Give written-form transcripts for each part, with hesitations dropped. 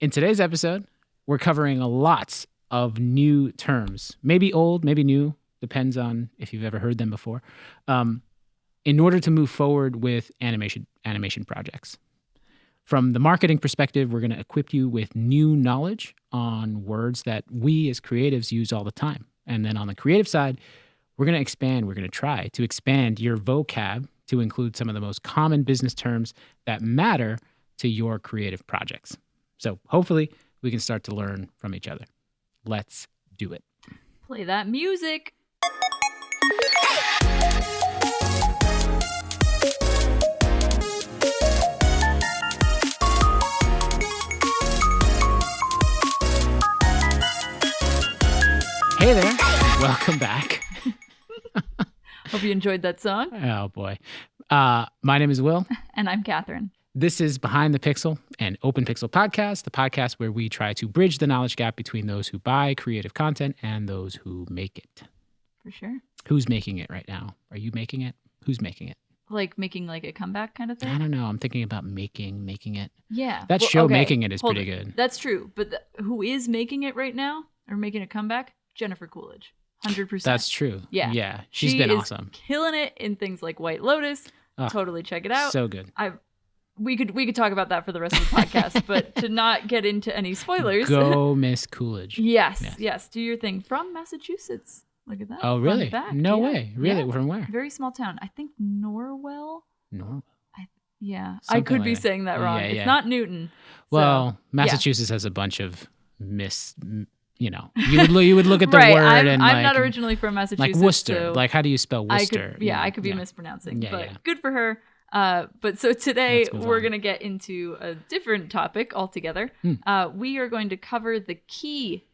In today's episode, we're covering lots of new terms, maybe old, maybe new, depends on if you've ever heard them before, in order to move forward with animation projects. From the marketing perspective, we're going to equip you with new knowledge on words that we as creatives use all the time. And then on the creative side, we're going to try to expand your vocab to include some of the most common business terms that matter to your creative projects. So hopefully we can start to learn from each other. Let's do it. Play that music. Hey there. Welcome back. Hope you enjoyed that song. Oh, boy. My name is Will. And I'm Kathryn. This is Behind the Pixel, an Open Pixel podcast, the podcast where we try to bridge the knowledge gap between those who buy creative content and those who make it. For sure. Who's making it right now? Are you making it? Who's making it? Like making like a comeback kind of thing? I don't know. I'm thinking about making it. Yeah. That show, Making It, is pretty good. That's true. But who is making it right now or making a comeback? Jennifer Coolidge. 100%. That's true. Yeah. Yeah. She's been awesome. Killing it in things like White Lotus. Totally check it out. So good. We could talk about that for the rest of the podcast, but to not get into any spoilers. Go Miss Coolidge. Yes. Do your thing. From Massachusetts. Look at that. Oh, really? Fun fact. No way. Really? Yeah. From where? Very small town. I think Norwell. Norwell. I could be saying that wrong. It's not Newton. Well, Massachusetts has a bunch of you would look at the right, word I'm not originally from Massachusetts. Like Worcester. So like, how do you spell Worcester? I could be mispronouncing, but good for her. But so today we're going to get into a different topic altogether. We are going to cover the key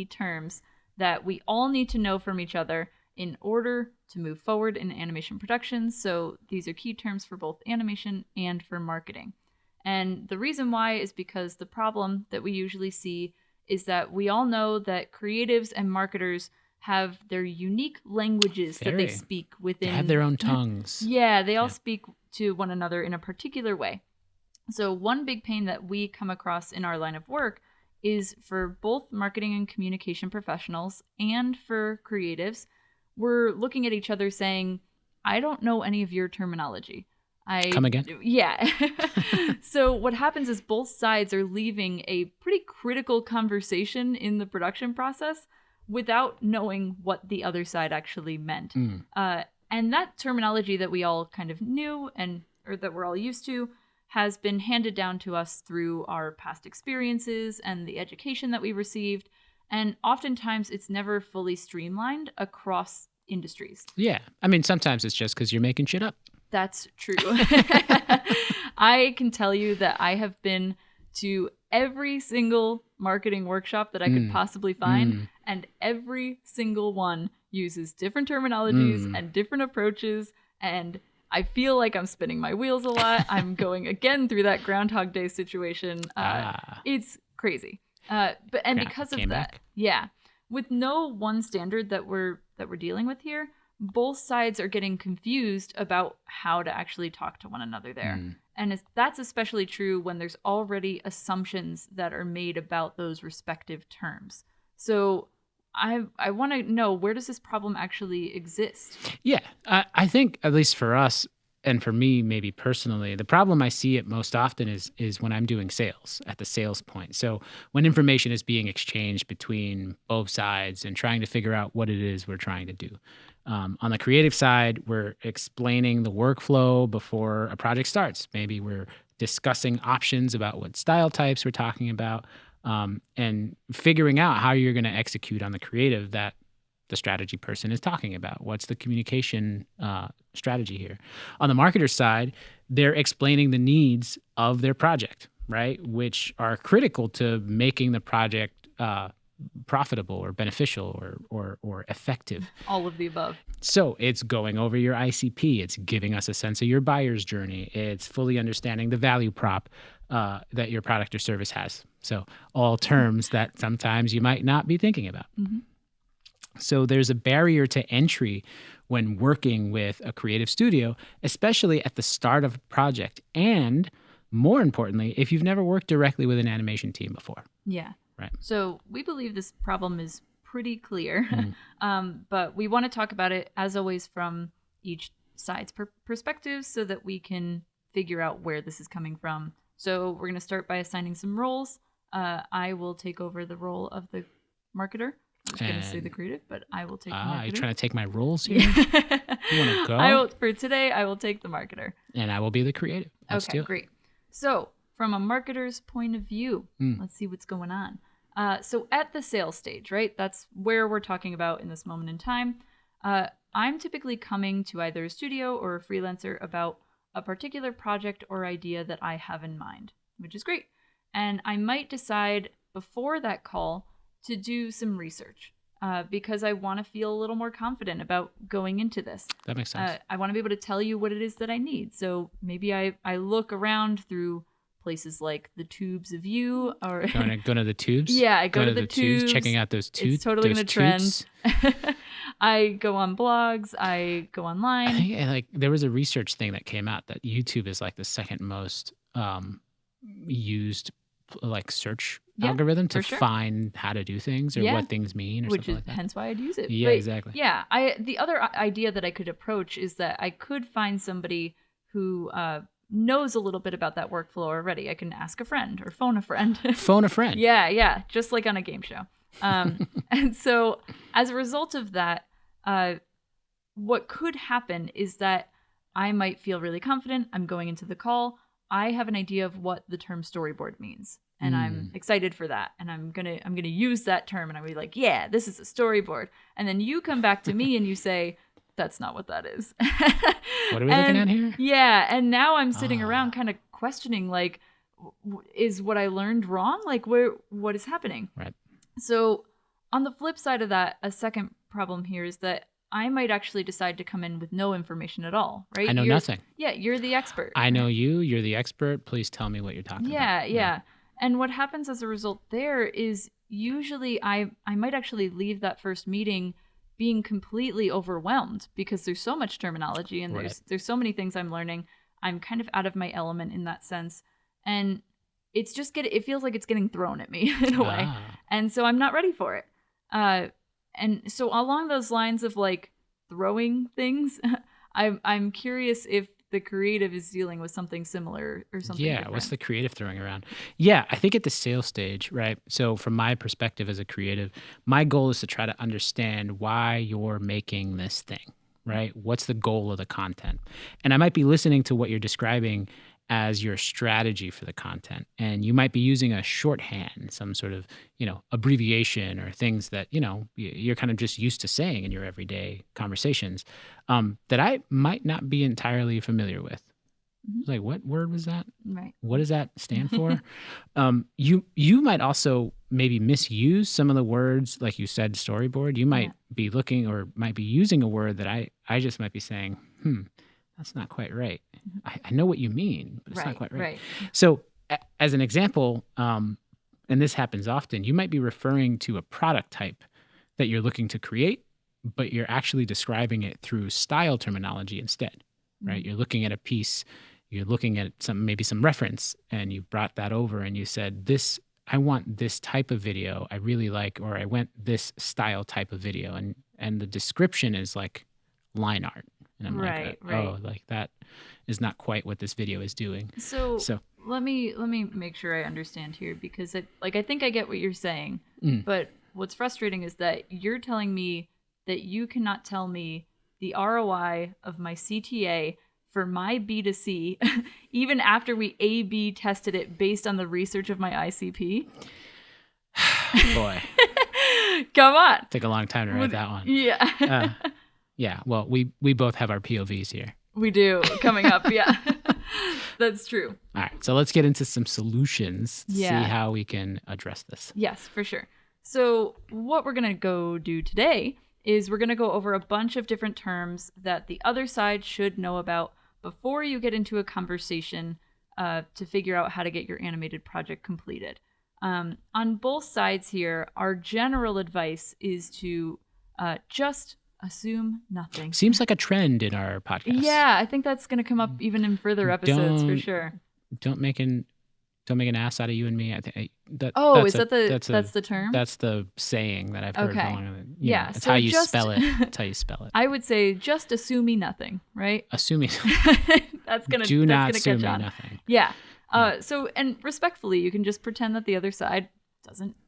terms that we all need to know from each other in order to move forward in animation production. So these are key terms for both animation and for marketing. And the reason why is because the problem that we usually see is that we all know that creatives and marketers have their unique languages that they speak within. They have their own tongues. Yeah, they all speak to one another in a particular way. So one big pain that we come across in our line of work is for both marketing and communication professionals and for creatives, we're looking at each other saying, I don't know any of your terminology. Come again? Yeah. So what happens is both sides are leaving a pretty critical conversation in the production process without knowing what the other side actually meant. And that terminology that we all kind of knew or that we're all used to has been handed down to us through our past experiences and the education that we received. And oftentimes it's never fully streamlined across industries. Yeah. I mean, sometimes it's just because you're making shit up. That's true. I can tell you that I have been to every single marketing workshop that I could possibly find, and every single one uses different terminologies and different approaches, and I feel like I'm spinning my wheels a lot. I'm going again through that Groundhog Day situation. It's crazy. Because of that, with no one standard that we're dealing with here, both sides are getting confused about how to actually talk to one another there. And that's especially true when there's already assumptions that are made about those respective terms. So I want to know, where does this problem actually exist? Yeah, I think, at least for us, and for me, maybe personally, the problem I see it most often is when I'm doing sales, at the sales point. So when information is being exchanged between both sides and trying to figure out what it is we're trying to do. On the creative side, we're explaining the workflow before a project starts. Maybe we're discussing options about what style types we're talking about, and figuring out how you're going to execute on the creative that the strategy person is talking about. What's the communication strategy here? On the marketer side, they're explaining the needs of their project, right? Which are critical to making the project profitable or beneficial or effective. All of the above. So it's going over your ICP. It's giving us a sense of your buyer's journey. It's fully understanding the value prop that your product or service has. So all terms that sometimes you might not be thinking about. So there's a barrier to entry when working with a creative studio, especially at the start of a project and more importantly, if you've never worked directly with an animation team before. Yeah. Right. So we believe this problem is pretty clear, Mm. but we want to talk about it, as always, from each side's perspective so that we can figure out where this is coming from. So we're going to start by assigning some roles. I will take over the role of the marketer. I was going to say the creative, but I will take the marketer. You're trying to take my roles here? You want to go? For today, I will take the marketer. And I will be the creative. Let's do it. Great. So from a marketer's point of view, let's see what's going on. So at the sales stage, right? That's where we're talking about in this moment in time. I'm typically coming to either a studio or a freelancer about a particular project or idea that I have in mind, which is great. And I might decide before that call to do some research because I want to feel a little more confident about going into this. That makes sense. I want to be able to tell you what it is that I need. So maybe I look around through places like the Tubes of You, or going to the Tubes. Yeah, I go to the tubes, checking out those tubes. It's totally going to trend. I go on blogs. I go online. I think there was a research thing that came out that YouTube is like the second most used search algorithm to find how to do things or what things mean or something like that. Hence why I'd use it. Yeah, exactly. Yeah, the other idea that I could approach is that I could find somebody who knows a little bit about that workflow already. I can ask a friend or phone a friend. Phone a friend. Yeah, just like on a game show. And so as a result of that, what could happen is that I might feel really confident. I'm going into the call. I have an idea of what the term storyboard means. And I'm excited for that. And I'm gonna use that term and I'll be like, yeah, this is a storyboard. And then you come back to me and you say, that's not what that is. What are we looking at here? Yeah. And now I'm sitting around kind of questioning, like, is what I learned wrong? Like, what is happening? Right. So on the flip side of that, a second problem here is that I might actually decide to come in with no information at all, right? I know nothing. Yeah, you're the expert. I know you're the expert. Please tell me what you're talking about. Yeah. And what happens as a result there is usually I might actually leave that first meeting being completely overwhelmed because there's so much terminology and there's so many things I'm learning. I'm kind of out of my element in that sense. And it's just it feels like it's getting thrown at me in a way. And so I'm not ready for it. And so along those lines of like throwing things, I'm curious if the creative is dealing with something similar or something different. What's the creative throwing around? Yeah, I think at the sales stage, right? So from my perspective as a creative, my goal is to try to understand why you're making this thing, right? What's the goal of the content? And I might be listening to what you're describing as your strategy for the content. And you might be using a shorthand, some sort of, abbreviation or things that, you're kind of just used to saying in your everyday conversations that I might not be entirely familiar with. Like, what word was that? Right. What does that stand for? You might also maybe misuse some of the words, like you said, storyboard. You might be looking or might be using a word that I just might be saying, that's not quite right. I know what you mean, but it's not quite right. So as an example, and this happens often, you might be referring to a product type that you're looking to create, but you're actually describing it through style terminology instead, right? You're looking at a piece, you're looking at maybe some reference, and you brought that over and you said, I want this type of video I really like, or I want this style type of video. And the description is like line art. And I'm like, oh, like that is not quite what this video is doing. So let me make sure I understand here, because I think I get what you're saying, but what's frustrating is that you're telling me that you cannot tell me the ROI of my CTA for my B2C, even after we A/B tested it based on the research of my ICP. Boy. Come on. Took a long time to write that one. Yeah. Yeah, well, we both have our POVs here. We do, coming up, yeah. That's true. All right, so let's get into some solutions to see how we can address this. Yes, for sure. So what we're going to go do today is we're going to go over a bunch of different terms that the other side should know about before you get into a conversation to figure out how to get your animated project completed. On both sides here, our general advice is to just assume nothing. Seems like a trend in our podcast. Yeah, I think that's going to come up even in further episodes for sure. don't make an ass out of you and me. I think that's the term? That's the saying that I've heard. Okay. Yeah, it's how you spell it. It's how you spell it. I would say just assume me nothing, right? Assume me. That's gonna assume catch me on. nothing. Yeah. So and respectfully, you can just pretend that the other side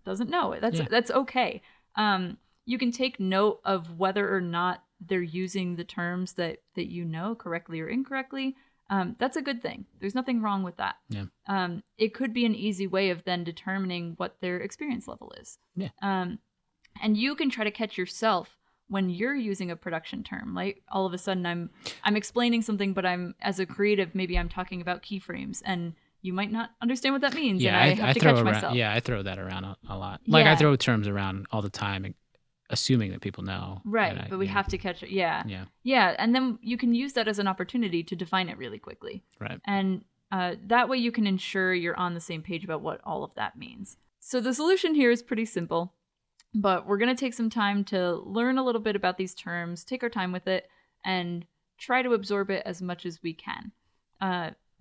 doesn't know it. That's okay. You can take note of whether or not they're using the terms that you know correctly or incorrectly. That's a good thing. There's nothing wrong with that. Yeah. It could be an easy way of then determining what their experience level is. Yeah. And you can try to catch yourself when you're using a production term. Like all of a sudden I'm explaining something, but I'm as a creative, maybe I'm talking about keyframes and you might not understand what that means. Yeah, and I have to catch myself. Yeah, I throw that around a lot. Like I throw terms around all the time, assuming that people know. Right, but we have to catch it. Yeah. And then you can use that as an opportunity to define it really quickly. Right. And that way you can ensure you're on the same page about what all of that means. So the solution here is pretty simple, but we're going to take some time to learn a little bit about these terms, take our time with it, and try to absorb it as much as we can.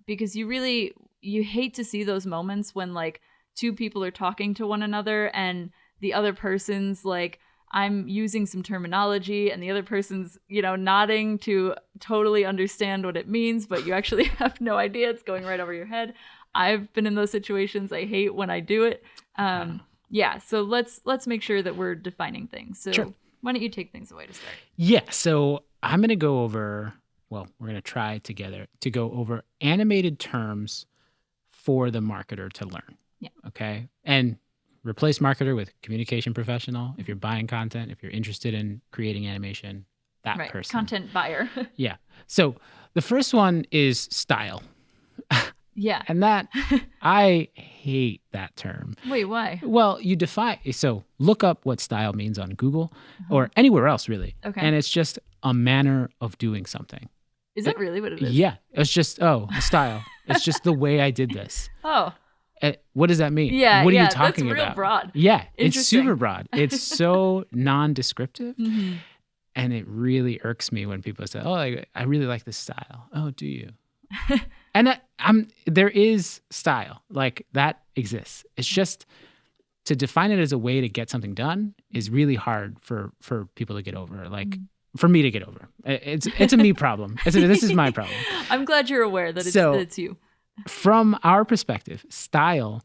Because you hate to see those moments when like two people are talking to one another and the other person's like, I'm using some terminology and the other person's, nodding to totally understand what it means, but you actually have no idea. It's going right over your head. I've been in those situations. I hate when I do it. So let's make sure that we're defining things. So Sure. Why don't you take things away to start? Yeah, so I'm going to go over, we're going to try together to go over animated terms for the marketer to learn. Yeah. Okay. And replace marketer with communication professional. If you're buying content, if you're interested in creating animation, that right. person. Content buyer. Yeah. So the first one is style. Yeah. And that, I hate that term. Wait, why? Well, so look up what style means on Google or anywhere else really. Okay. And it's just a manner of doing something. Is that really what it is? Yeah. It's just, style. It's just the way I did this. Oh. What does that mean? Yeah, what are you talking that's about? real broad. Yeah, it's super broad. It's so non-descriptive, Mm-hmm. and it really irks me when people say, "Oh, I really like this style." Oh, do you? And there is style like that exists. It's just to define it as a way to get something done is really hard for people to get over. Like for me to get over, it's a me problem. This is my problem. I'm glad you're aware that it's you. From our perspective, style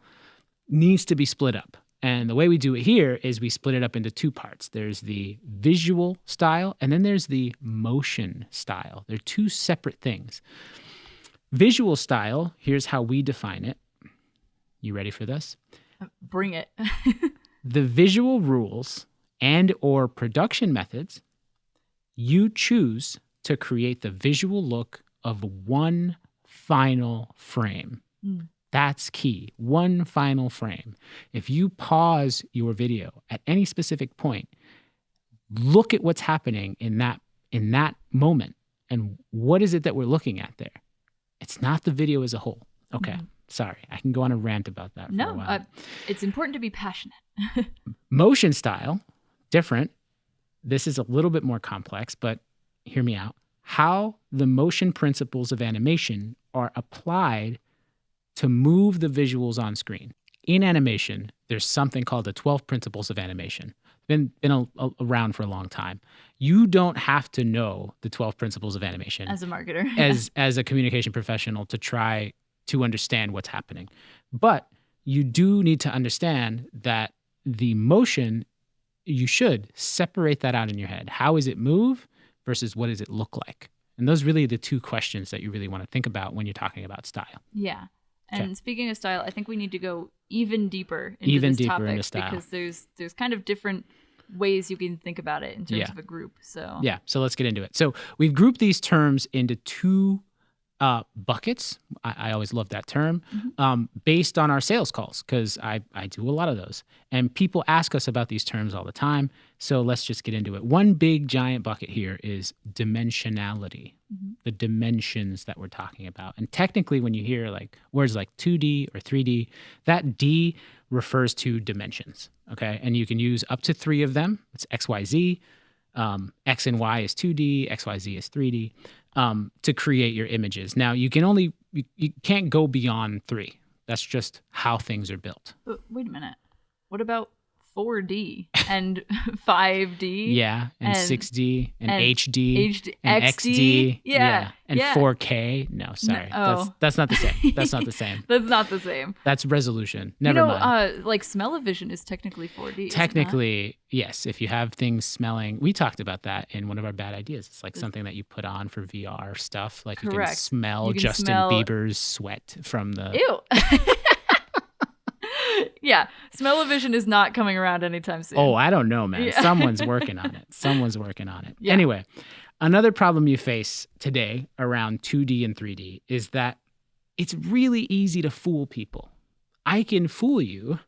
needs to be split up. And the way we do it here is we split it up into two parts. There's the visual style, and then there's the motion style. They're two separate things. Visual style, here's how we define it. You ready for this? Bring it. The visual rules and or production methods you choose to create the visual look of one final frame. That's key. One final frame. If you pause your video at any specific point, look at what's happening in that moment. And what is it that we're looking at there? It's not the video as a whole. Okay. Sorry. I can go on a rant about that for a while. It's important to be passionate. Motion style, different. This is a little bit more complex, but hear me out. How the motion principles of animation are applied to move the visuals on screen. In animation, there's something called the 12 principles of animation. Been around for a long time. You don't have to know the 12 principles of animation as a marketer, as a communication professional to try to understand what's happening. But you do need to understand that the motion, you should separate that out in your head. How is it move versus what does it look like? And those are really the two questions that you really want to think about when you're talking about style. Yeah. And speaking of style, I think we need to go even deeper into this topic into style. Because there's kind of different ways you can think about it in terms of a group. So let's get into it. So we've grouped these terms into two buckets. I always love that term, based on our sales calls, because I do a lot of those. And people ask us about these terms all the time. So let's just get into it. One big giant bucket here is dimensionality, the dimensions that we're talking about. And technically, when you hear like words like 2D or 3D, that D refers to dimensions, okay? And you can use up to 3 of them. It's X, Y, Z. X and Y is 2D, X, Y, Z is 3D. To create your images. Now, you can only you can't go beyond 3. That's just how things are built. But wait a minute. What about 4D and 5D? Yeah, and 6D and HD HD, and XD. Yeah, and 4K. No, sorry. That's not the same. That's not the same. That's not the same. That's resolution. Never mind. Like smell-o-vision is technically 4D. Technically, yes. If you have things smelling, we talked about that in one of our bad ideas. It's like something that you put on for VR stuff. Like you can smell Justin Bieber's sweat from the. Ew. Yeah, smell-o-vision is not coming around anytime soon. Oh, I don't know, man. Yeah. Someone's working on it. Yeah. Anyway, another problem you face today around 2D and 3D is that it's really easy to fool people. I can fool you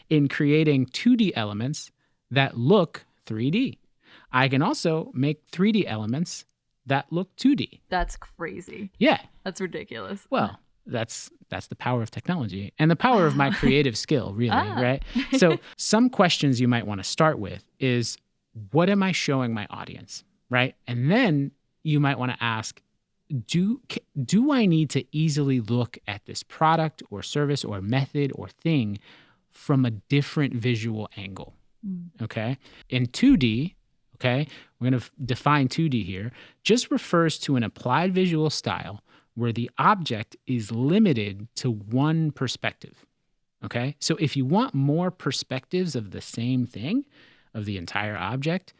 in creating 2D elements that look 3D. I can also make 3D elements that look 2D. That's crazy. Yeah. That's ridiculous. Well, that's the power of technology and the power of my creative skill, really, right? So some questions you might want to start with is, what am I showing my audience, right? And then you might want to ask, do I need to easily look at this product or service or method or thing from a different visual angle, okay? In 2D, okay, we're going to define 2D here, just refers to an applied visual style where the object is limited to one perspective, okay? So if you want more perspectives of the same thing, of the entire object,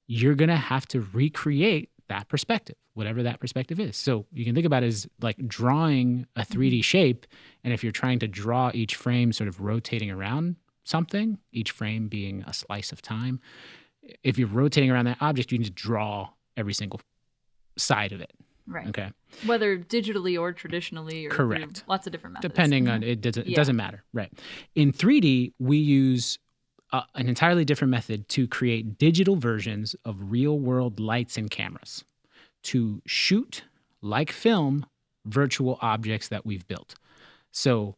you're going to have to recreate that perspective, whatever that perspective is. So you can think about it as like drawing a 3D shape, and if you're trying to draw each frame sort of rotating around something, each frame being a slice of time, if you're rotating around that object, you need to draw every single side of it. Right. Okay. Whether digitally or traditionally, or correct. Lots of different methods. Depending on it, doesn't matter. Right. In 3D, we use an entirely different method to create digital versions of real world lights and cameras to shoot, like film, virtual objects that we've built. So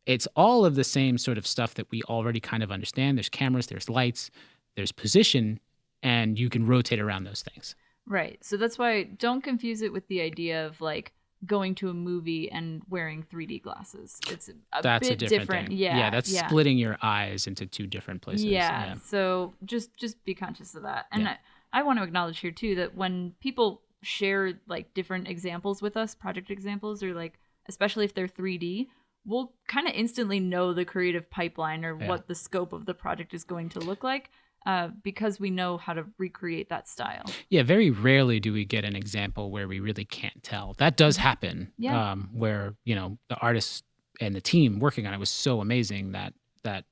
it's all of the same sort of stuff that we already kind of understand. There's cameras, there's lights, there's position, and you can rotate around those things. Right. So that's why don't confuse it with the idea of like going to a movie and wearing 3D glasses. It's that's bit a different thing. Yeah. That's splitting your eyes into two different places. Yeah. So just be conscious of that. And I want to acknowledge here too that when people share like different examples with us, project examples, or like especially if they're 3D, we'll kind of instantly know the creative pipeline or what the scope of the project is going to look like. Because we know how to recreate that style. Yeah, very rarely do we get an example where we really can't tell. That does happen, where, the artist and the team working on it was so amazing that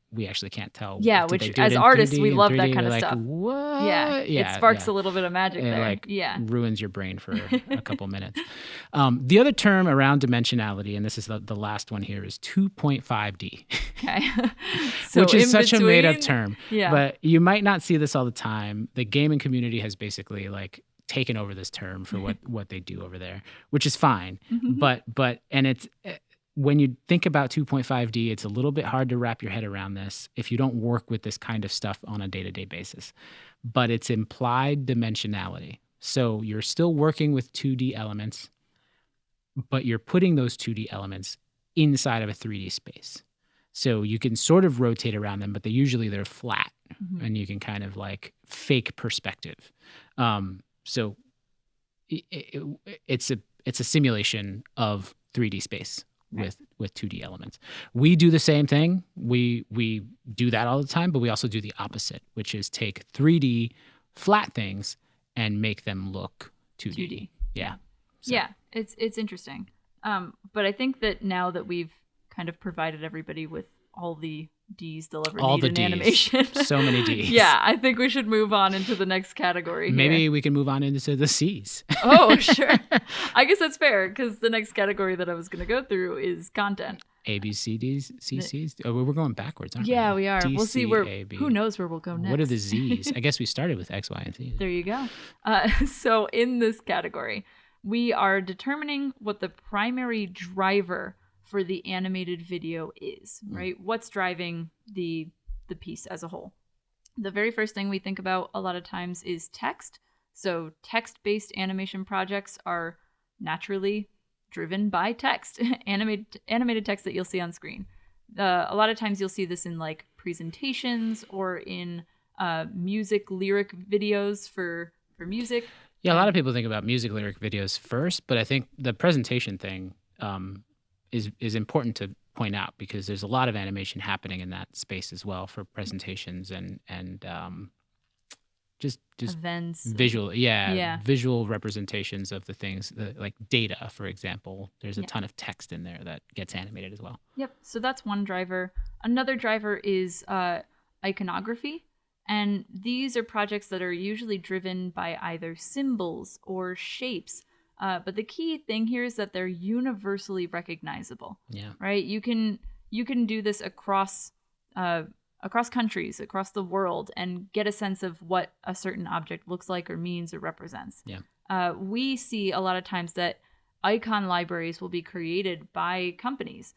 we actually can't tell. Yeah, which as artists, we love that kind of stuff. What? Yeah, it sparks a little bit of magic there. It ruins your brain for a couple minutes. The other term around dimensionality, and this is the last one here, is 2.5D. Okay. So which is such a made-up term. Yeah. But you might not see this all the time. The gaming community has basically taken over this term for what they do over there, which is fine. But it's... When you think about 2.5D, it's a little bit hard to wrap your head around this if you don't work with this kind of stuff on a day-to-day basis. But it's implied dimensionality. So you're still working with 2D elements, but you're putting those 2D elements inside of a 3D space. So you can sort of rotate around them, but they're flat, and you can kind of fake perspective. So it's a simulation of 3D space. With 2D elements. We do the same thing. We do that all the time, but we also do the opposite, which is take 3D flat things and make them look 2D. Yeah. So. Yeah, it's interesting. But I think that now that we've kind of provided everybody with all the D's they'll ever need in animation. So many D's. Yeah, I think we should move on into the next category. Maybe we can move on into the C's. Oh, sure. I guess that's fair because the next category that I was going to go through is content. A, B, C, D's, C, C's. Oh, we're going backwards, aren't we? Yeah, we are. D, we'll see who knows where we'll go next. What are the Z's? I guess we started with X, Y, and Z. There you go. So in this category, we are determining what the primary driver for the animated video is, right? What's driving the piece as a whole? The very first thing we think about a lot of times is text. So text-based animation projects are naturally driven by text, animated text that you'll see on screen. A lot of times you'll see this in like presentations or in music lyric videos for music. Yeah, a lot of people think about music lyric videos first, but I think the presentation thing is important to point out because there's a lot of animation happening in that space as well for presentations and just events, visual, visual representations of the things, like data, for example. There's a ton of text in there that gets animated as well. Yep. So that's one driver. Another driver is iconography. And these are projects that are usually driven by either symbols or shapes. But the key thing here is that they're universally recognizable. Yeah. Right? You can do this across countries, across the world, and get a sense of what a certain object looks like or means or represents. Yeah. We see a lot of times that icon libraries will be created by companies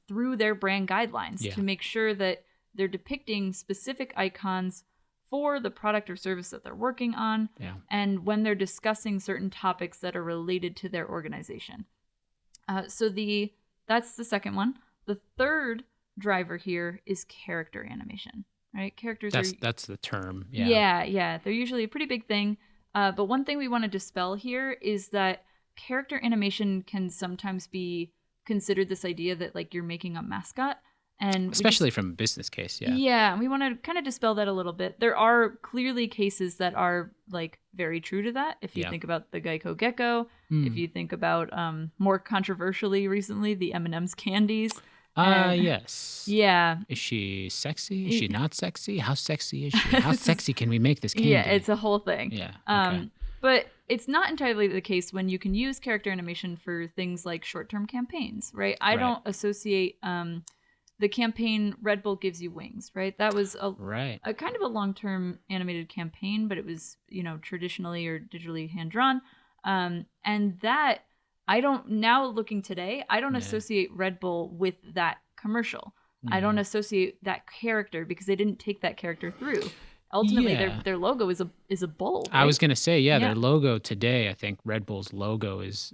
through their brand guidelines to make sure that they're depicting specific icons for the product or service that they're working on, and when they're discussing certain topics that are related to their organization. So that's the second one. The third driver here is character animation, right? That's the term. Yeah. They're usually a pretty big thing. But one thing we want to dispel here is that character animation can sometimes be considered this idea that like you're making a mascot. And especially from a business case, and we want to kind of dispel that a little bit. There are clearly cases that are like very true to that. If you think about the Geico Gecko, if you think about more controversially recently, the M&M's candies. Yes. Yeah. Is she sexy? Is she not sexy? How sexy is she? How sexy can we make this candy? Yeah, it's a whole thing. Yeah. Okay. But it's not entirely the case when you can use character animation for things like short-term campaigns, right? I don't associate the campaign Red Bull Gives You Wings, right? That was a kind of a long-term animated campaign, but it was, traditionally or digitally hand-drawn. And that, now looking today, I don't associate Red Bull with that commercial. I don't associate that character because they didn't take that character through. Ultimately, their logo is a bull. Right? I was gonna say, their logo today. I think Red Bull's logo is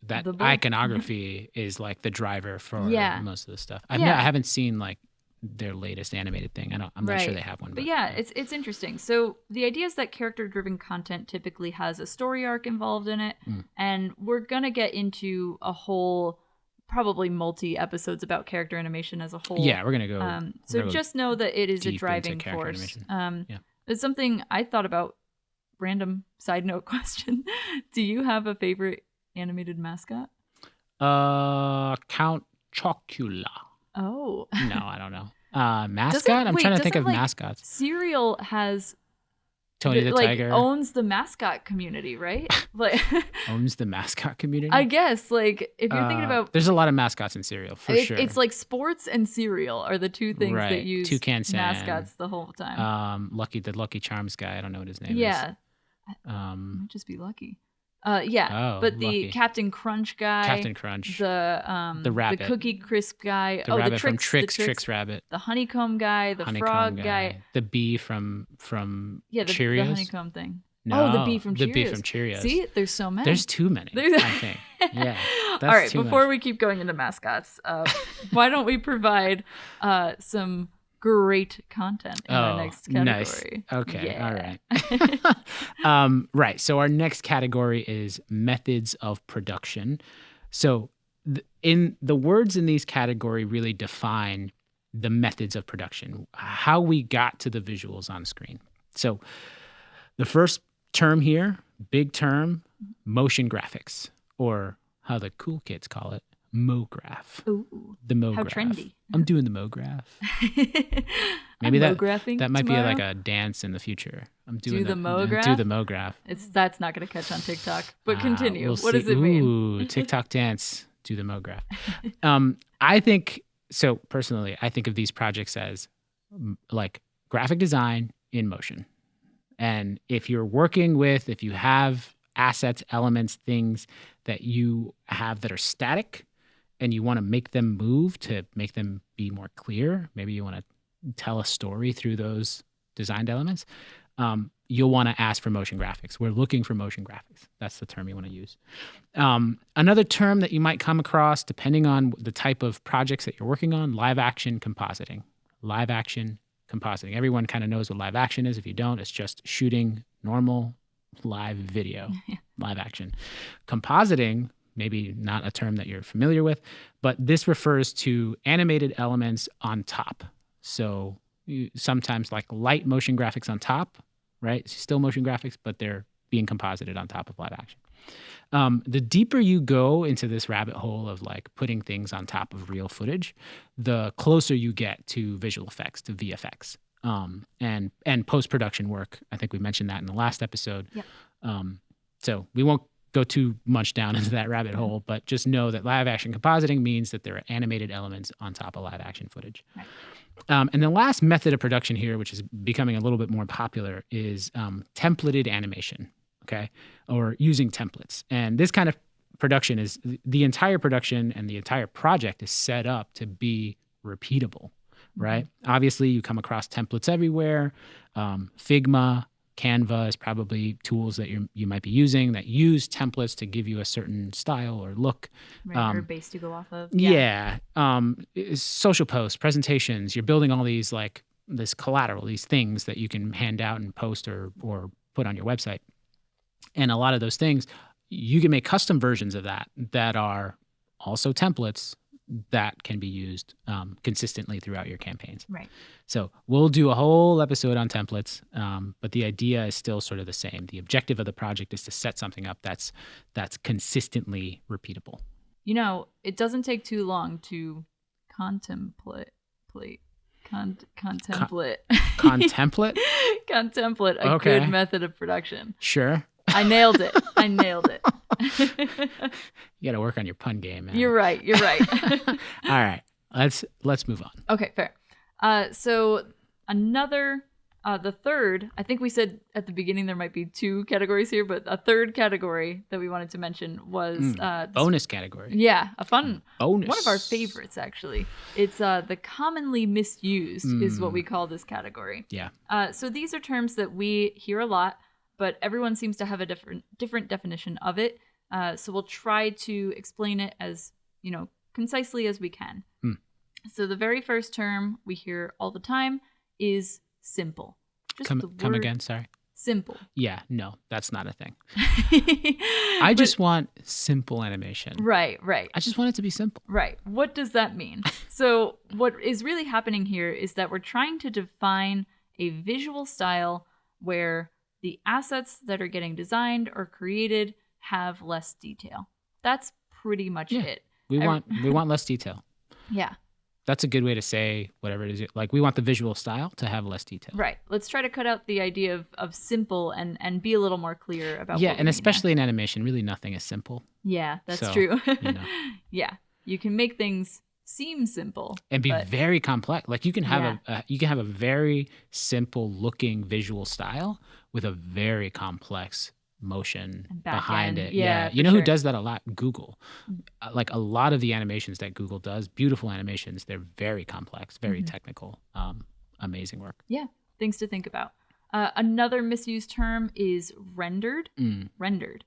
that iconography is like the driver for most of the stuff. I haven't seen like their latest animated thing. I'm not sure they have one. But it's interesting. So the idea is that character-driven content typically has a story arc involved in it, and we're gonna get into a whole. Probably multi-episodes about character animation as a whole. Yeah, we're going to go. So just know that it is a driving force. It's something I thought about. Random side note question. Do you have a favorite animated mascot? Count Chocula. Oh. No, I don't know. Mascot? I'm trying to think of mascots. Cereal has... Tony the Tiger owns the mascot community, right? Like owns the mascot community. I guess, like if you're thinking about, there's a lot of mascots in cereal for sure. It's like sports and cereal are the two things that use Toucan mascots the whole time. The Lucky Charms guy. I don't know what his name is. Might just be Lucky. But the Lucky. Captain Crunch guy, the rabbit, the Cookie Crisp guy, the rabbit from Trix Rabbit, the honeycomb guy, the frog guy, the bee from Cheerios, the honeycomb thing. No, the bee from Cheerios. The bee from Cheerios. See, there's so many. There's too many. I think. Yeah. All right. Before we keep going into mascots, why don't we provide some great content in our next category? Nice. Okay. All right. Right. So our next category is methods of production. So in the words in these category really define the methods of production, how we got to the visuals on screen. So the first term here, big term, motion graphics, or how the cool kids call it, MoGraph. Ooh, the MoGraph. How trendy. I'm doing the MoGraph. Maybe that might tomorrow? Be like a dance in the future. I'm doing the MoGraph. Do the MoGraph. That's not going to catch on TikTok. But continue. What does it mean? Ooh, TikTok dance. Do the MoGraph. I think so. Personally, I think of these projects as like graphic design in motion. And if you have assets, elements, things that you have that are static and you want to make them move to make them be more clear, maybe you want to tell a story through those designed elements, you'll want to ask for motion graphics. We're looking for motion graphics. That's the term you want to use. Another term that you might come across, depending on the type of projects that you're working on, live action compositing. Live action compositing. Everyone kind of knows what live action is. If you don't, it's just shooting normal live video, live action. Compositing, maybe not a term that you're familiar with, but this refers to animated elements on top. So sometimes like light motion graphics on top, right? Still motion graphics, but they're being composited on top of live action. The deeper you go into this rabbit hole of like putting things on top of real footage, the closer you get to visual effects, to VFX, and post-production work. I think we mentioned that in the last episode. Yep. So we won't go too much down into that rabbit hole, but just know that live action compositing means that there are animated elements on top of live action footage. Right. And the last method of production here, which is becoming a little bit more popular, is templated animation, okay? Or using templates. And this kind of production is the entire production and the entire project is set up to be repeatable, right? Obviously, you come across templates everywhere. Figma, Canva is probably tools that you might be using that use templates to give you a certain style or look. Right, or base to go off of. Yeah. Social posts, presentations, you're building all these like this collateral, these things that you can hand out and post or put on your website. And a lot of those things, you can make custom versions of that are also templates that can be used consistently throughout your campaigns. Right. So we'll do a whole episode on templates, but the idea is still sort of the same. The objective of the project is to set something up that's consistently repeatable. You know, it doesn't take too long to contemplate contemplate a good method of production. Sure. I nailed it. You got to work on your pun game, man. You're right. All right. Let's move on. Okay, fair. So another, the third, I think we said at the beginning there might be two categories here, but a third category that we wanted to mention was bonus category. Yeah, a fun bonus. One of our favorites, actually. It's the commonly misused is what we call this category. Yeah. So these are terms that we hear a lot, but everyone seems to have a different definition of it. So we'll try to explain it as, concisely as we can. So the very first term we hear all the time is simple. Just come again, sorry. Simple. Yeah, no, that's not a thing. I just want simple animation. Right. I just want it to be simple. Right. What does that mean? So what is really happening here is that we're trying to define a visual style where the assets that are getting designed or created have less detail. That's pretty much it. We want less detail. Yeah. That's a good way to say whatever it is. Like, we want the visual style to have less detail. Right. Let's try to cut out the idea of simple and be a little more clear about what we and especially in animation, really nothing is simple. Yeah, that's true. Yeah. You can make things seem simple and be very complex. Like, you can have a very simple looking visual style with a very complex motion behind it. Yeah. You know who does that a lot? Google. Like, a lot of the animations that Google does, beautiful animations, they're very complex, very technical, amazing work. Yeah. Things to think about. Another misused term is rendered. Rendered.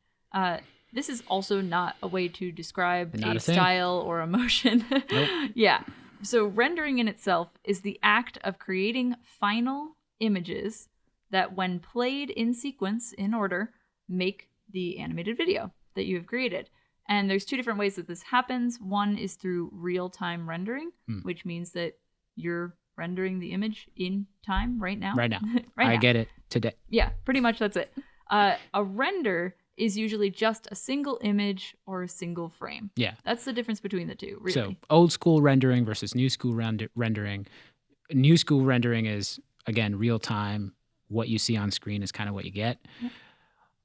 This is also not a way to describe a style or a motion. Nope. Yeah. So rendering in itself is the act of creating final images that, when played in sequence in order, make the animated video that you have created. And there's two different ways that this happens. One is through real-time rendering, which means that you're rendering the image in time right now. Right now. I get it today. Yeah, pretty much that's it. A render is usually just a single image or a single frame. Yeah. That's the difference between the two, really. So old school rendering versus new school rendering. New school rendering is, again, real time. What you see on screen is kind of what you get. Yep.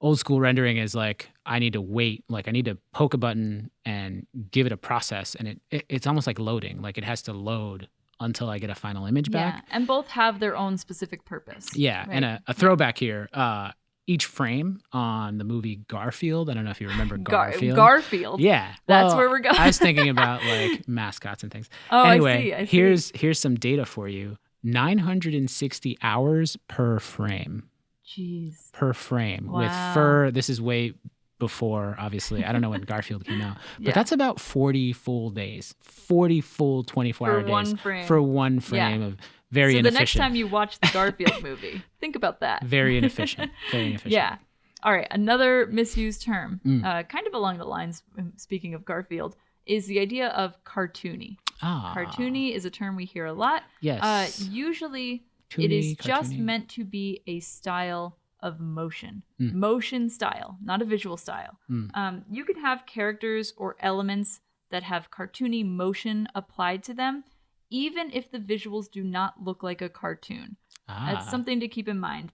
Old school rendering is like, I need to wait. Like, I need to poke a button and give it a process. And it's almost like loading. Like, it has to load until I get a final image back. Yeah, and both have their own specific purpose. Yeah, right? And a throwback here. Each frame on the movie Garfield. I don't know if you remember Garfield. Garfield. Yeah. That's where we're going. I was thinking about like mascots and things. Oh, anyway, I see. Here's some data for you. 960 hours per frame. Jeez. per frame with Wow. fur. This is way before, obviously. I don't know when Garfield came out, but Yeah. that's about 40 full days, 40 full 24-hour days one frame. for one frame of very So the inefficient. next time you watch the Garfield movie, think about that. Very inefficient. Very inefficient. Yeah. All right. Another misused term, kind of along the lines, speaking of Garfield, is the idea of cartoony. Ah. Cartoony is a term we hear a lot. Yes. Usually it Toony, is just cartoony. meant to be a style of motion. Motion style, not a visual style. You could have characters or elements that have cartoony motion applied to them, even if the visuals do not look like a cartoon. That's something to keep in mind.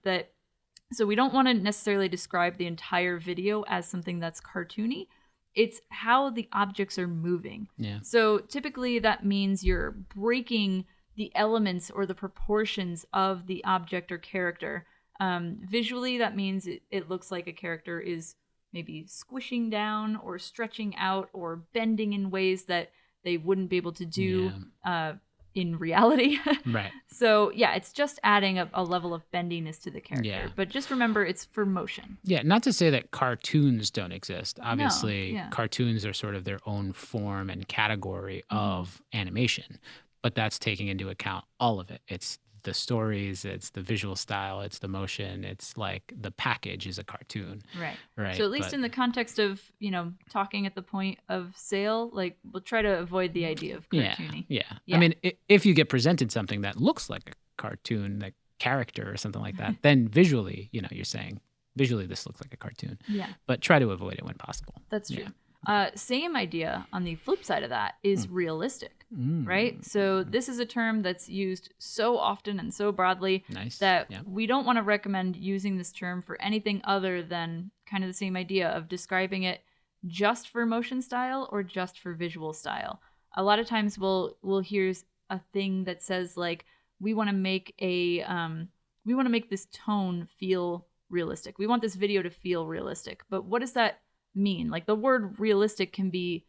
So we don't want to necessarily describe the entire video as something that's cartoony. It's how the objects are moving. Yeah. So typically that means you're breaking the elements or the proportions of the object or character. Visually, that means it looks like a character is maybe squishing down or stretching out or bending in ways that they wouldn't be able to do in reality. Right. So yeah, it's just adding a level of bendiness to the character. Yeah. But just remember, it's for motion. Yeah, not to say that cartoons don't exist. Obviously, yeah. cartoons are sort of their own form and category of animation, but that's taking into account all of it. It's the stories, it's the visual style, it's the motion, it's like the package is a cartoon. Right. Right. So at least in the context of, talking at the point of sale, like we'll try to avoid the idea of cartoony. Yeah. I mean, if you get presented something that looks like a cartoon, like character or something like that, then visually, you're saying visually this looks like a cartoon. Yeah. But try to avoid it when possible. That's true. Yeah. Same idea on the flip side of that is realistic, right? So this is a term that's used so often and so broadly that we don't want to recommend using this term for anything other than kind of the same idea of describing it just for motion style or just for visual style. A lot of times we'll hear a thing that says like, we want to make this tone feel realistic. We want this video to feel realistic. But what does that mean? Like the word realistic can be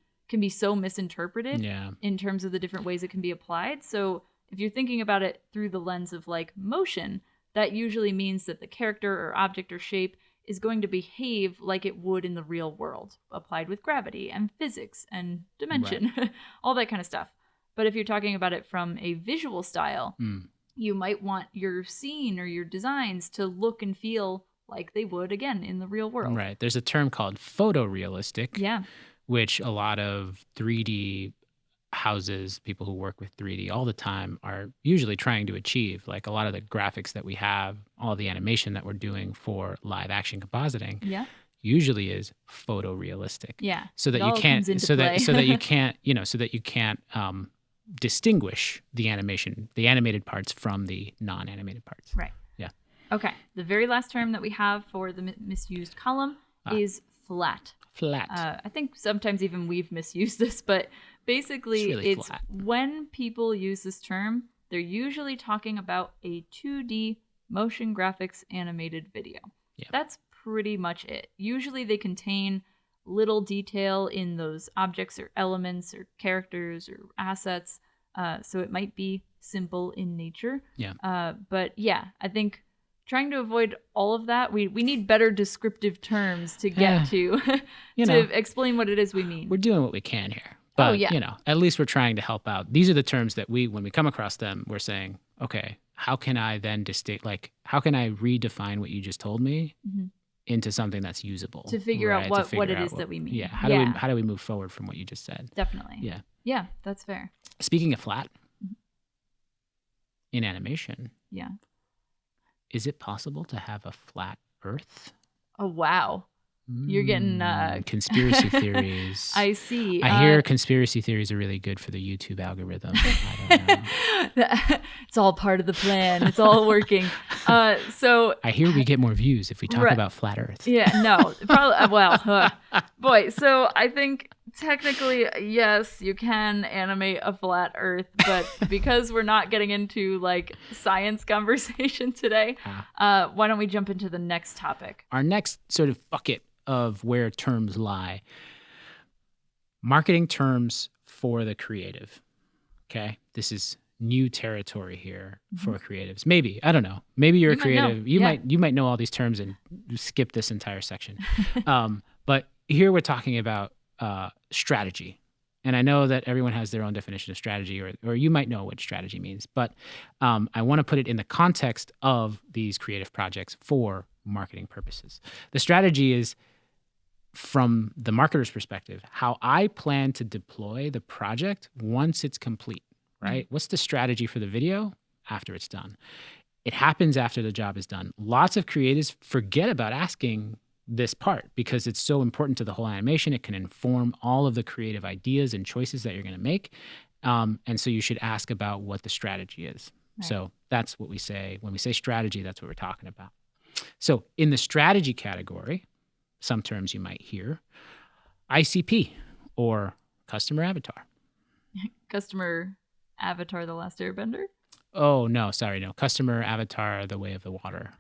so misinterpreted in terms of the different ways it can be applied. So if you're thinking about it through the lens of like motion, that usually means that the character or object or shape is going to behave like it would in the real world, applied with gravity and physics and dimension, all that kind of stuff. But if you're talking about it from a visual style, you might want your scene or your designs to look and feel like they would, again, in the real world. Right. There's a term called photorealistic, which a lot of 3D houses, people who work with 3D all the time, are usually trying to achieve. Like a lot of the graphics that we have, all the animation that we're doing for live action compositing, usually is photorealistic. Yeah. So that you can't, you can't distinguish the animated parts from the non-animated parts. Right. Yeah. Okay. The very last term that we have for the misused column is flat. Flat. I think sometimes even we've misused this, but basically it's flat. When people use this term, they're usually talking about a 2D motion graphics animated video. Yeah. That's pretty much it. Usually they contain little detail in those objects or elements or characters or assets. So it might be simple in nature. Yeah. But yeah, I think trying to avoid all of that, we need better descriptive terms to get to explain what it is we mean. We're doing what we can here. But, at least we're trying to help out. These are the terms that when we come across them, we're saying, okay, how can I then how can I redefine what you just told me into something that's usable? To figure out what it is that we mean. Yeah. How do we move forward from what you just said? Definitely. Yeah. Yeah, that's fair. Speaking of flat, in animation, is it possible to have a flat Earth? Oh, wow. You're getting conspiracy theories. I see. I hear conspiracy theories are really good for the YouTube algorithm. I don't know. It's all part of the plan. It's all working. So I hear we get more views if we talk about flat Earth. Yeah, no, probably. Well, boy. So I think technically, yes, you can animate a flat Earth, but because we're not getting into like science conversation today, why don't we jump into the next topic? Our next sort of bucket of where terms lie. Marketing terms for the creative. Okay? This is new territory here for creatives. Maybe, I don't know. Maybe you're a creative. You might know all these terms and skip this entire section. But here we're talking about strategy. And I know that everyone has their own definition of strategy, or you might know what strategy means. But I want to put it in the context of these creative projects for marketing purposes. The strategy is, from the marketer's perspective, how I plan to deploy the project once it's complete, right? What's the strategy for the video after it's done? It happens after the job is done. Lots of creatives forget about asking this part because it's so important to the whole animation. It can inform all of the creative ideas and choices that you're going to make. And so you should ask about what the strategy is. Right. So that's what we say. When we say strategy, that's what we're talking about. So in the strategy category, some terms you might hear: ICP, or customer avatar. Customer avatar, The Last Airbender? Oh, no, sorry, no. Customer avatar, The Way of the Water,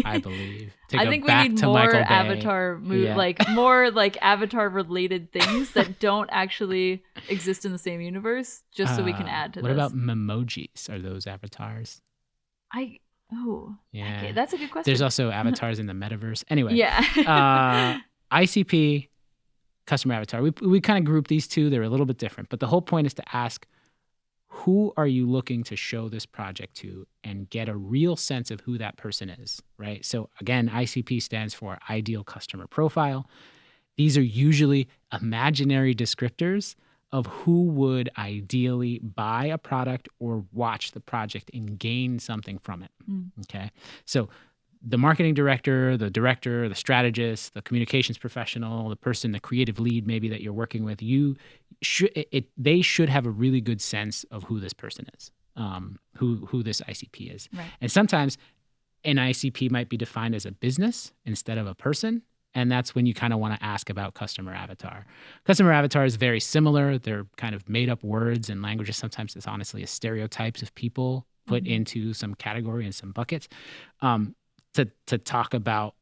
I believe. I think we need more avatar, more like avatar-related things that don't actually exist in the same universe, just so we can add to this. What about memojis? Are those avatars? Yeah. Okay, that's a good question. There's also avatars in the metaverse. Anyway. Yeah. ICP, customer avatar. We kind of group these two. They're a little bit different. But the whole point is to ask, who are you looking to show this project to, and get a real sense of who that person is, right? So again, ICP stands for Ideal Customer Profile. These are usually imaginary descriptors of who would ideally buy a product or watch the project and gain something from it. Okay. So the marketing director, the strategist, the communications professional, the person, the creative lead maybe that you're working with, they should have a really good sense of who this person is, who this ICP is. Right. And sometimes an ICP might be defined as a business instead of a person. And that's when you kind of want to ask about customer avatar. Customer avatar is very similar. They're kind of made up words and languages. Sometimes it's honestly stereotypes of people put into some category and some buckets to talk about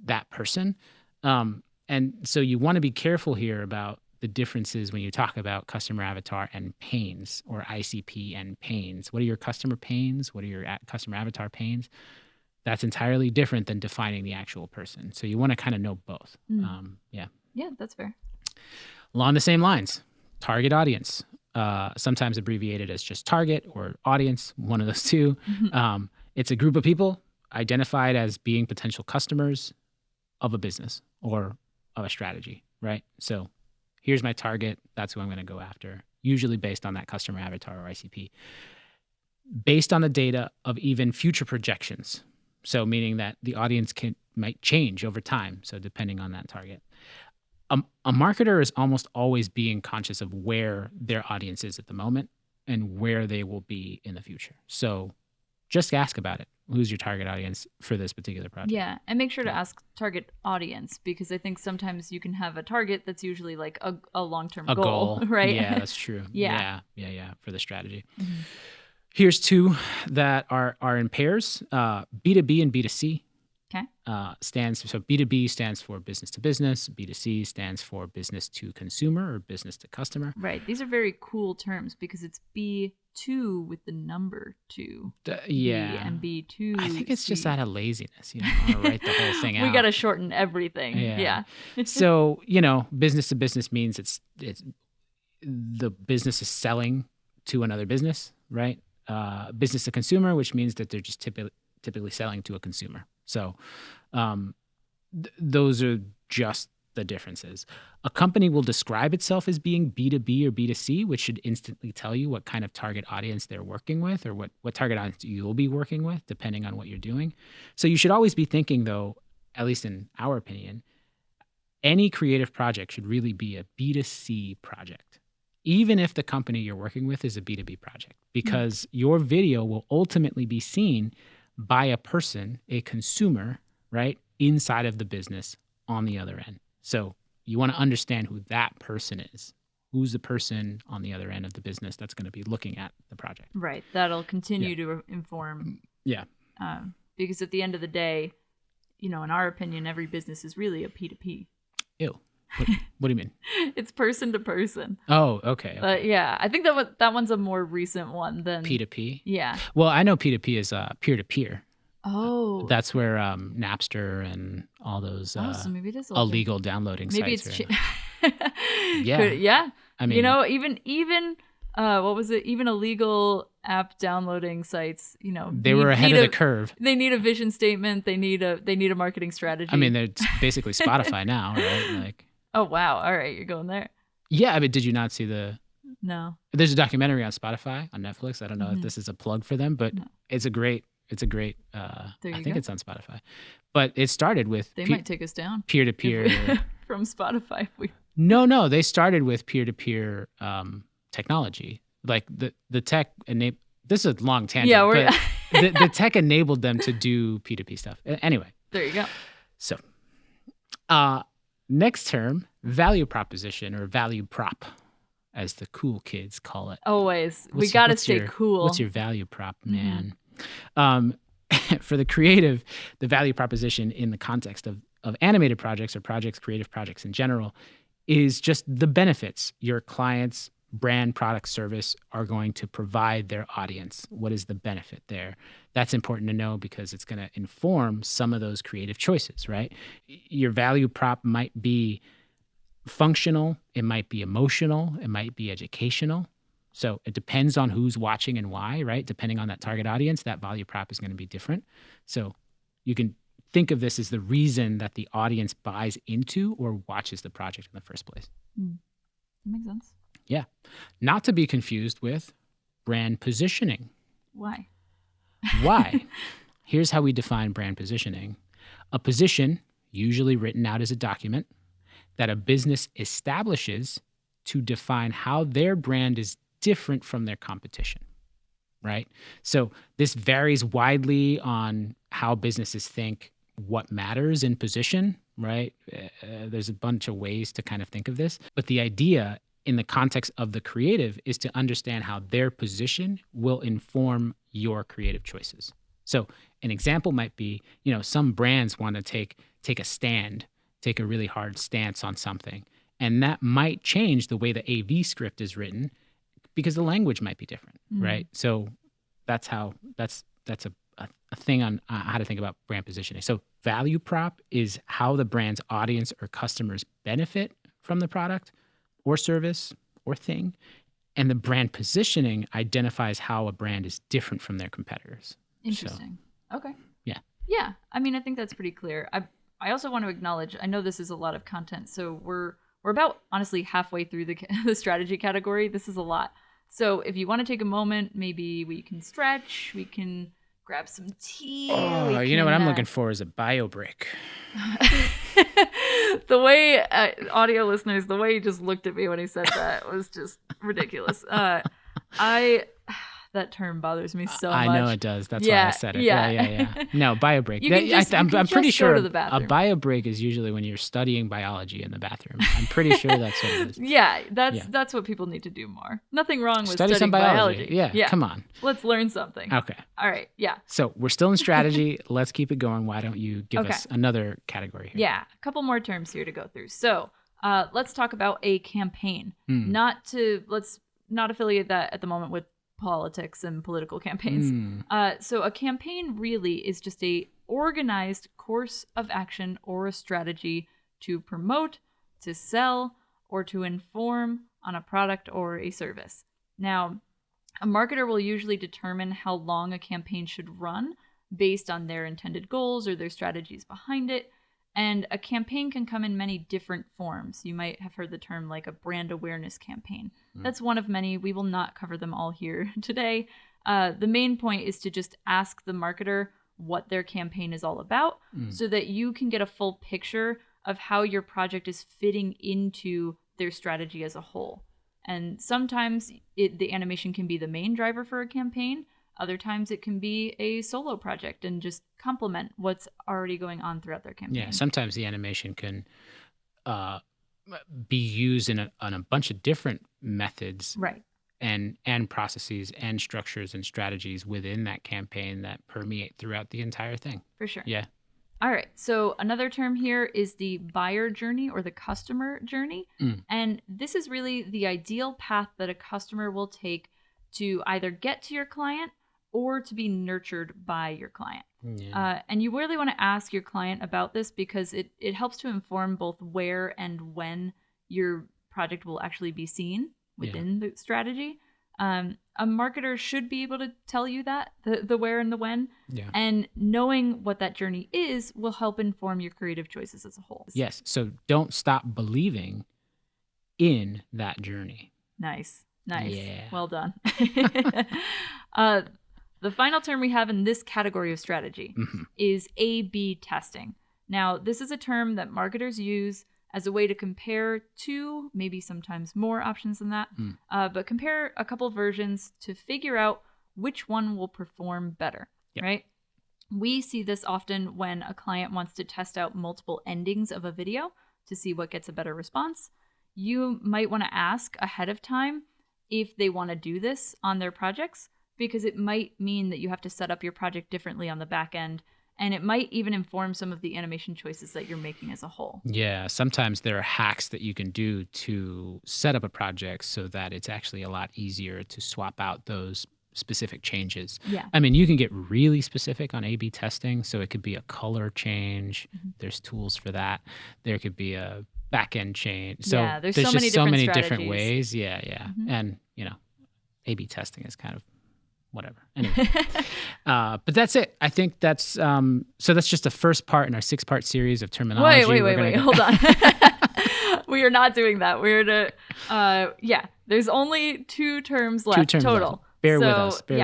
that person. And so you want to be careful here about the differences when you talk about customer avatar and pains, or ICP and pains. What are your customer pains? What are your customer avatar pains? That's entirely different than defining the actual person. So you want to kind of know both. Yeah, that's fair. Along the same lines, target audience, sometimes abbreviated as just target or audience, one of those two. It's a group of people identified as being potential customers of a business or of a strategy, right? So here's my target. That's who I'm going to go after, usually based on that customer avatar or ICP. Based on the data of even future projections. So meaning that the audience might change over time. So depending on that target. A marketer is almost always being conscious of where their audience is at the moment and where they will be in the future. So just ask about it. Who's your target audience for this particular project? Yeah, and make sure to ask target audience, because I think sometimes you can have a target that's usually like a long-term goal, right? Yeah, that's true. Yeah, for the strategy. Here's two that are in pairs, B2B and B2C. Okay. So B2B stands for business to business. B2C stands for business to consumer or business to customer. Right. These are very cool terms because it's B2 with the number 2. Yeah. B and B2. I think it's just out of laziness. I want to write the whole thing out. We got to shorten everything. Yeah. So, business to business means it's the business is selling to another business, right? Business to consumer, which means that they're just typically selling to a consumer. So those are just the differences. A company will describe itself as being B2B or B2C, which should instantly tell you what kind of target audience they're working with, or what target audience you'll be working with, depending on what you're doing. So you should always be thinking, though, at least in our opinion, any creative project should really be a B2C project, even if the company you're working with is a B2B project, because your video will ultimately be seen by a person, a consumer, right, inside of the business on the other end. So you want to understand who that person is. Who's the person on the other end of the business that's going to be looking at the project? Right. That'll continue to inform. Yeah. Because at the end of the day, in our opinion, every business is really a P2P. Ew. What do you mean? It's person to person. Oh, okay. But yeah, I think that one's a more recent one than P2P? Yeah. Well, I know P2P is peer-to-peer. Oh. That's where Napster and all those so maybe it is older. illegal downloading Maybe sites it's Yeah. yeah. I mean, even what was it? Even illegal app downloading sites, they were ahead of the curve. They need a vision statement. They need a marketing strategy. I mean, it's basically Spotify now, right? Like, oh wow, all right, you're going there. Yeah, I mean, did you not see No. There's a documentary on Spotify on Netflix. I don't know if this is a plug for them, but it's a great. I think it's on Spotify, but it started with they might take us down peer-to-peer from Spotify. No, they started with peer-to-peer technology, like the tech enabled. This is a long tangent. Yeah, but the tech enabled them to do P2P stuff. Anyway, there you go. So, next term, value proposition or value prop, as the cool kids call it. Always, we got to stay cool. What's your value prop, man? For the creative, the value proposition in the context of animated projects or creative projects in general, is just the benefits your clients' brand, product, service are going to provide their audience. What is the benefit there? That's important to know because it's going to inform some of those creative choices, right? Your value prop might be functional, it might be emotional, it might be educational. So it depends on who's watching and why, right? Depending on that target audience, that value prop is going to be different. So you can think of this as the reason that the audience buys into or watches the project in the first place. That makes sense. Yeah. Not to be confused with brand positioning. Why? Why? Here's how we define brand positioning. A position, usually written out as a document, that a business establishes to define how their brand is different from their competition, right? So this varies widely on how businesses think what matters in position, right? There's a bunch of ways to kind of think of this, but the idea in the context of the creative is to understand how their position will inform your creative choices. So an example might be, some brands want to take a stand, take a really hard stance on something, and that might change the way the AV script is written because the language might be different, right? So that's a thing on how to think about brand positioning. So value prop is how the brand's audience or customers benefit from the product or service or thing. And the brand positioning identifies how a brand is different from their competitors. Interesting. So, okay. Yeah. Yeah. I mean, I think that's pretty clear. I also want to acknowledge, I know this is a lot of content, so we're about, honestly, halfway through the strategy category. This is a lot. So if you want to take a moment, maybe we can stretch, we can grab some tea. Oh, you know what I'm looking for is a bio break. The way, audio listeners, the way he just looked at me when he said that was just ridiculous. That term bothers me so much. I know it does. That's why I said it. Yeah. No, bio break. I'm pretty sure a bio break is usually when you're studying biology in the bathroom. I'm pretty sure that's what it is. That's what people need to do more. Nothing wrong with studying some biology. Yeah, come on. Let's learn something. Okay. All right, yeah. So we're still in strategy. Let's keep it going. Why don't you give us another category here? Yeah, a couple more terms here to go through. So let's talk about a campaign. Let's not affiliate that at the moment with politics and political campaigns. So a campaign really is just a organized course of action or a strategy to promote, to sell, or to inform on a product or a service. Now, a marketer will usually determine how long a campaign should run based on their intended goals or their strategies behind it. And a campaign can come in many different forms. You might have heard the term like a brand awareness campaign. That's one of many. We will not cover them all here today. The main point is to just ask the marketer what their campaign is all about so that you can get a full picture of how your project is fitting into their strategy as a whole. And sometimes the animation can be the main driver for a campaign. Other times it can be a solo project and just complement what's already going on throughout their campaign. Yeah, sometimes the animation can be used on a bunch of different methods, right? And processes and structures and strategies within that campaign that permeate throughout the entire thing. For sure. Yeah. All right. So another term here is the buyer journey or the customer journey. And this is really the ideal path that a customer will take to either get to your client or to be nurtured by your client. Yeah. And you really want to ask your client about this because it helps to inform both where and when your project will actually be seen within the strategy. A marketer should be able to tell you that, the where and the when. Yeah. And knowing what that journey is will help inform your creative choices as a whole. Yes. So don't stop believing in that journey. Nice. Yeah. Well done. The final term we have in this category of strategy is A/B testing. Now, this is a term that marketers use as a way to compare two, maybe sometimes more options than that, but compare a couple versions to figure out which one will perform better, right? We see this often when a client wants to test out multiple endings of a video to see what gets a better response. You might want to ask ahead of time if they want to do this on their projects, because it might mean that you have to set up your project differently on the back end. And it might even inform some of the animation choices that you're making as a whole. Yeah, sometimes there are hacks that you can do to set up a project so that it's actually a lot easier to swap out those specific changes. Yeah. I mean, you can get really specific on A/B testing. So it could be a color change. There's tools for that. There could be a back-end change. So yeah, there's just so many different ways. Yeah. And, A/B testing is kind of whatever. Anyway, but that's it. I think that's so that's just the first part in our 6-part series of terminology. Wait. Hold on. We are not doing that. We're to there's only 2 terms left total. Left. Bear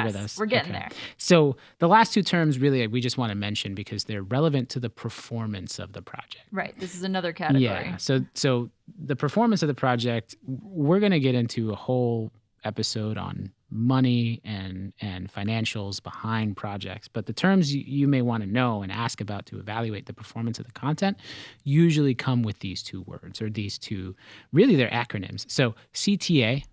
with us. We're getting there. So the last 2 terms really we just want to mention because they're relevant to the performance of the project. Right. This is another category. Yeah. So the performance of the project, we're going to get into a whole episode on money and financials behind projects. But the terms you may want to know and ask about to evaluate the performance of the content usually come with these 2 words or these 2, really they're acronyms. So CTA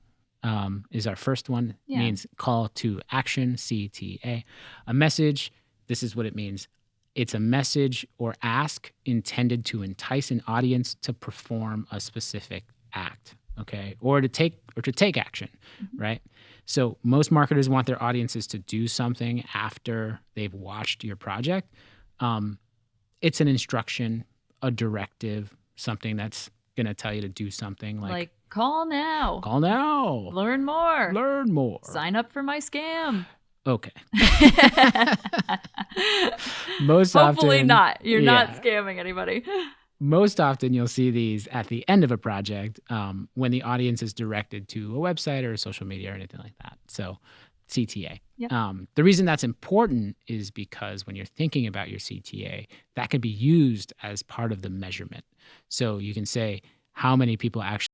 is our first one, means call to action, CTA. A message, this is what it means. It's a message or ask intended to entice an audience to perform a specific act, okay? Or to take action, right? So most marketers want their audiences to do something after they've watched your project. It's an instruction, a directive, something that's going to tell you to do something like call now. Call now. Learn more. Learn more. Sign up for my scam. Okay. Hopefully not. You're not scamming anybody. Most often you'll see these at the end of a project when the audience is directed to a website or social media or anything like that. So CTA. Yep. The reason that's important is because when you're thinking about your CTA, that can be used as part of the measurement. So you can say how many people actually